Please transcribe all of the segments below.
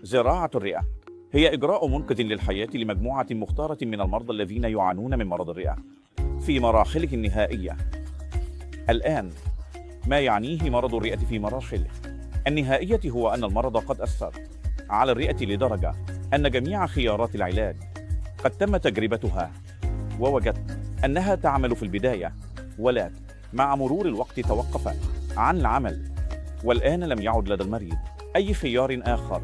زراعة الرئة هي إجراء منقذ للحياة لمجموعة مختارة من المرضى الذين يعانون من مرض الرئة في مراحله النهائية. الآن، ما يعنيه مرض الرئة في مراحله النهائية هو أن المرض قد أثر على الرئة لدرجة أن جميع خيارات العلاج قد تم تجربتها، ووجدت أنها تعمل في البداية، ولكن مع مرور الوقت توقفت عن العمل، والآن لم يعد لدى المريض أي خيار آخر.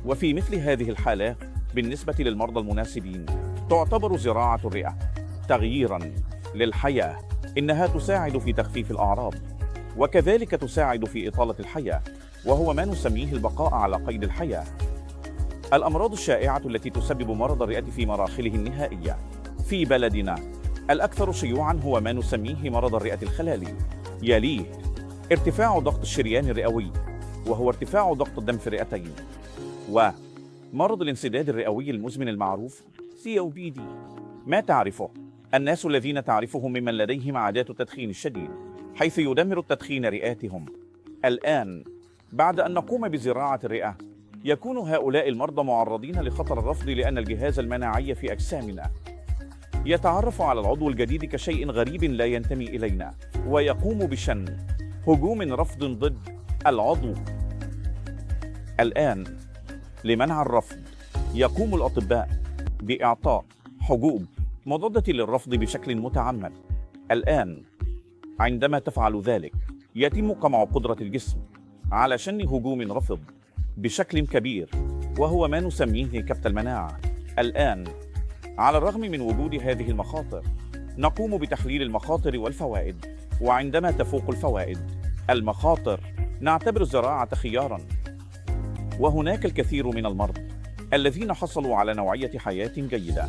وفي مثل هذه الحالة بالنسبة للمرضى المناسبين تعتبر زراعة الرئة تغييراً للحياة. إنها تساعد في تخفيف الأعراض، وكذلك تساعد في إطالة الحياة، وهو ما نسميه البقاء على قيد الحياة. الأمراض الشائعة التي تسبب مرض الرئة في مراحله النهائية في بلدنا الأكثر شيوعاً هو ما نسميه مرض الرئة الخلالي، يليه ارتفاع ضغط الشريان الرئوي، وهو ارتفاع ضغط الدم في الرئتين، ومرض الانسداد الرئوي المزمن المعروف COPD. ما تعرفه الناس الذين تعرفهم ممن لديهم عادات التدخين الشديد، حيث يدمر التدخين رئاتهم. الآن، بعد أن نقوم بزراعة الرئة، يكون هؤلاء المرضى معرضين لخطر الرفض، لأن الجهاز المناعي في أجسامنا يتعرف على العضو الجديد كشيء غريب لا ينتمي إلينا، ويقوم بشن هجوم رفض ضد العضو. الآن، لمنع الرفض، يقوم الأطباء بإعطاء حبوب مضادة للرفض بشكل متعمد. الآن، عندما تفعل ذلك، يتم قمع قدرة الجسم على شن هجوم رفض بشكل كبير، وهو ما نسميه كبت المناعة. الآن، على الرغم من وجود هذه المخاطر، نقوم بتحليل المخاطر والفوائد، وعندما تفوق الفوائد المخاطر نعتبر الزراعة خياراً. وهناك الكثير من المرضى الذين حصلوا على نوعية حياة جيدة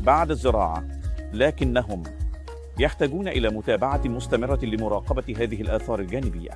بعد الزراعة، لكنهم يحتاجون إلى متابعة مستمرة لمراقبة هذه الآثار الجانبية.